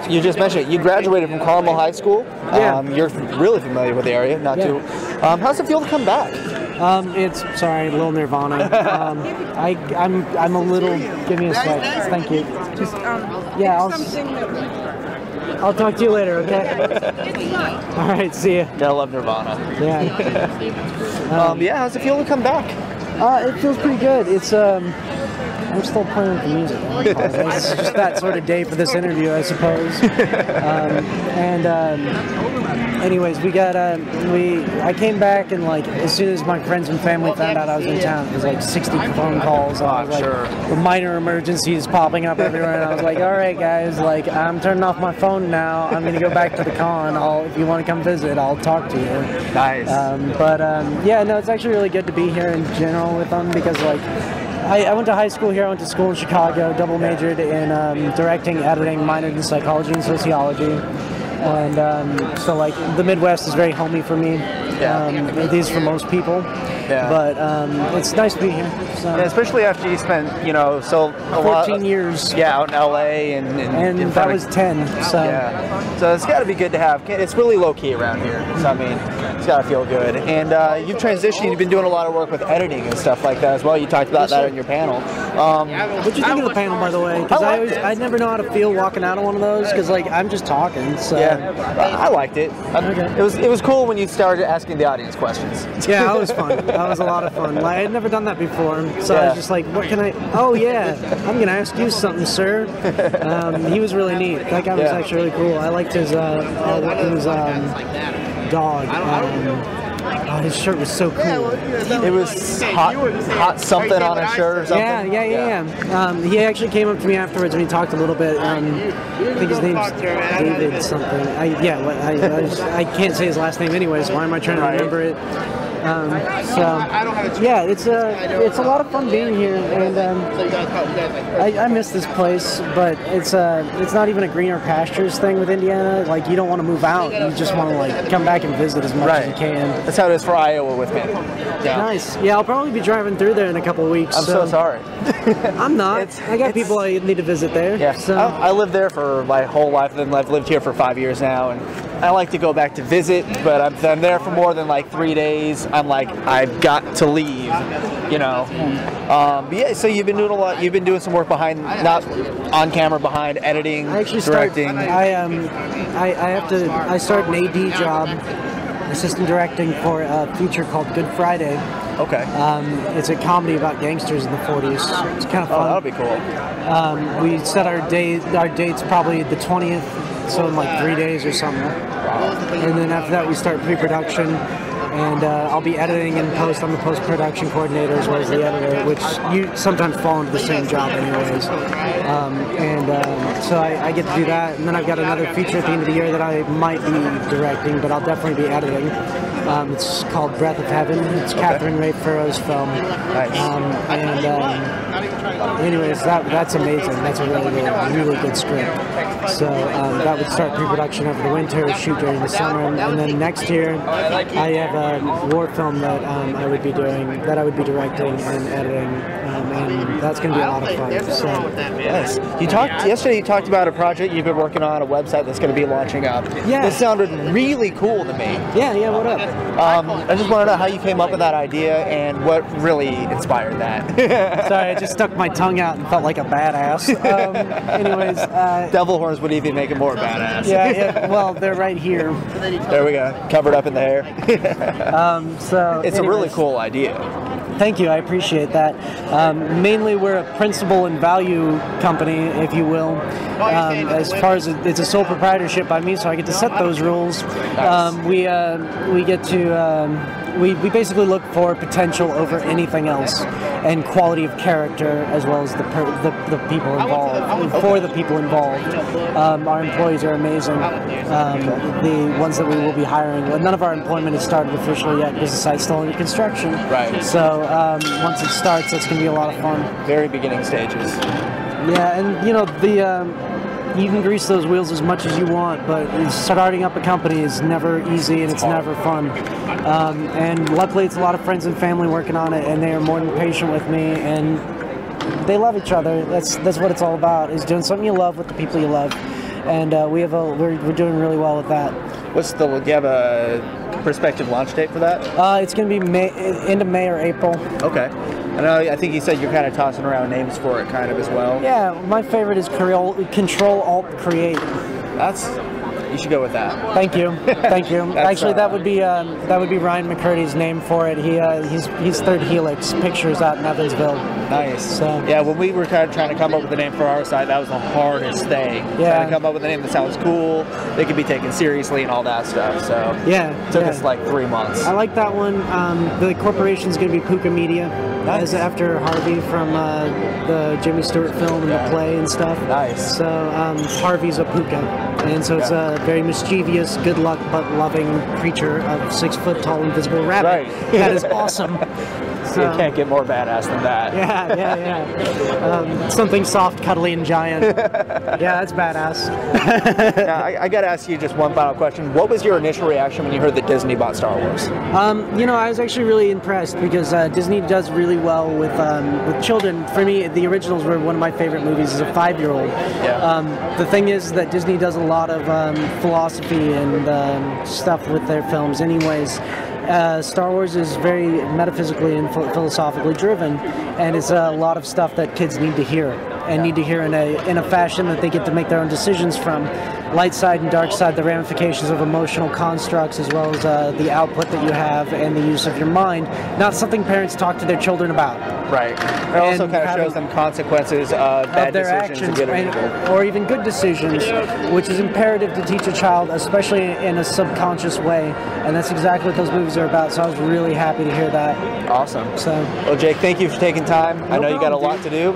you just mentioned it. You graduated from Carmel High School. Yeah. You're really familiar with the area, not too. How's it feel to come back? It's sorry, a little Nirvana. I'm a little. Give me a sec. Thank you. Just yeah, I'll talk to you later. Okay. All right. See ya. Gotta love Nirvana. Yeah. Yeah. How's it feel to come back? It feels pretty good. It's I'm still playing with the music. It's just that sort of day for this interview, I suppose. Anyways, I came back, and like as soon as my friends and family found out I was in town, it was like 60 phone calls. With minor emergencies popping up everywhere, and I was like, all right, guys, like I'm turning off my phone now. I'm gonna go back to the con. If you want to come visit, I'll talk to you. Nice. Yeah, no, it's actually really good to be here in general with them because like. I went to high school here. I went to school in Chicago, double majored in directing, editing, minored in psychology and sociology. And so, like, the Midwest is very homey for me. It is for most people. Yeah. But it's nice to be here. So. Yeah, especially after you spent, 14 years. Yeah, out in LA and that was 10. So yeah. So it's got to be good to have. It's really low key around here. So I mean, it's got to feel good. And you've transitioned. You've been doing a lot of work with editing and stuff like that as well. You talked about that in your panel. What'd you think of the panel, by the way? Because I never know how to feel walking out of one of those because like I'm just talking. So yeah, I liked it. Okay. It was cool when you started asking the audience questions. Yeah, that was fun. That was a lot of fun. Like, I had never done that before, so I was just like, "What can I?" Oh yeah, I'm gonna ask you something, sir. He was really neat. That guy was actually really cool. I liked his dog. His shirt was so cool. It was hot something on his shirt or something? Yeah. He actually came up to me afterwards and he talked a little bit. I think his name's David something. I can't say his last name anyways. Why am I trying to remember it? Yeah, it's a lot of fun being here, and I miss this place. But it's not even a greener pastures thing with Indiana. Like you don't want to move out, you just want to like come back and visit as much as you can. That's how it is for Iowa with me. Yeah. Nice. Yeah, I'll probably be driving through there in a couple of weeks. I'm so sorry. I'm not. I got people I need to visit there. Yeah. So. I lived there for my whole life, and I've lived here for 5 years now, and I like to go back to visit, but I'm there for more than like 3 days. I'm like, I've got to leave, Yeah, so you've been doing a lot. You've been doing some work behind, not on camera, behind editing, directing. I start an AD job, assistant directing for a feature called Good Friday. Okay. It's a comedy about gangsters in the 40s. It's kind of fun. Oh, that'll be cool. We set our dates probably the 20th, so in like 3 days or something. And then after that we start pre-production. And I'll be editing and post. I'm the post-production coordinator as well as the editor, which you sometimes fall into the same job anyways. So I get to do that. And then I've got another feature at the end of the year that I might be directing, but I'll definitely be editing. It's called Breath of Heaven. It's Catherine Ray Furrow's film. Nice. Anyways, that's amazing. That's a really good script. So that would start pre-production over the winter, shoot during the summer, and then next year I have a war film that I would be directing and editing, and that's going to be a lot of fun. So, yes. Yesterday you talked about a project you've been working on, a website that's going to be launching up. Yeah. This sounded really cool to me. Yeah, what up? I just want to know how you came up with that idea and what really inspired that. Sorry, I just stuck my tongue out and felt like a badass. Anyways. Devil horns would even make it more badass. Yeah, well, they're right here. There we go. Covered up in the hair. It's a really cool idea. Thank you, I appreciate that. Mainly we're a principle and value company, if you will. As far as it's a sole proprietorship by me, so I get to set those rules. Nice. We get to we basically look for potential over anything else, and quality of character as well as the people involved. For the people involved, our employees are amazing. The ones that we will be hiring, none of our employment has started officially yet because the site's still under construction. Right. So once it starts, it's going to be a lot of fun. Very beginning stages. Yeah, and you can grease those wheels as much as you want, but starting up a company is never easy and it's never fun. And luckily, it's a lot of friends and family working on it, and they are more than patient with me, and they love each other. That's what it's all about, is doing something you love with the people you love. and we're doing really well with that. Do you have a prospective launch date for that? It's going to be end of May or April. Okay. I think you said you're kind of tossing around names for it, kind of as well. Yeah, my favorite is Control Alt Create. You should go with that. Thank you, thank you. Actually, that would be Ryan McCurdy's name for it. He's Third Helix Pictures out in Evansville. Nice. So yeah, when we were kind of trying to come up with a name for our site, that was the hardest thing. Yeah. Trying to come up with a name that sounds cool, they could be taken seriously, and all that stuff. So yeah, it took us like 3 months. I like that one. The corporation's going to be Puka Media. Nice. After Harvey from the Jimmy Stewart film and the play and stuff. Nice. So Harvey's a puka, and so it's a very mischievous, good luck but loving creature of 6 foot tall invisible rabbit. Right. That is awesome. So you can't get more badass than that. Yeah. Something soft, cuddly, and giant. Yeah, that's badass. Now, I got to ask you just one final question. What was your initial reaction when you heard that Disney bought Star Wars? I was actually really impressed because Disney does really well with children. For me, the originals were one of my favorite movies as a 5-year-old. Yeah. The thing is that Disney does a lot of philosophy and stuff with their films anyways. Star Wars is very metaphysically and philosophically driven, and it's a lot of stuff that kids need to hear, and need to hear in a fashion that they get to make their own decisions from. Light side and dark side, the ramifications of emotional constructs, as well as the output that you have and the use of your mind. Not something parents talk to their children about. Right. It also kind of shows them consequences of bad their decisions actions, or even good decisions, which is imperative to teach a child, especially in a subconscious way. And that's exactly what those movies are about. So I was really happy to hear that. Awesome. So, well, Jake, thank you for taking time. I know you got a lot to do.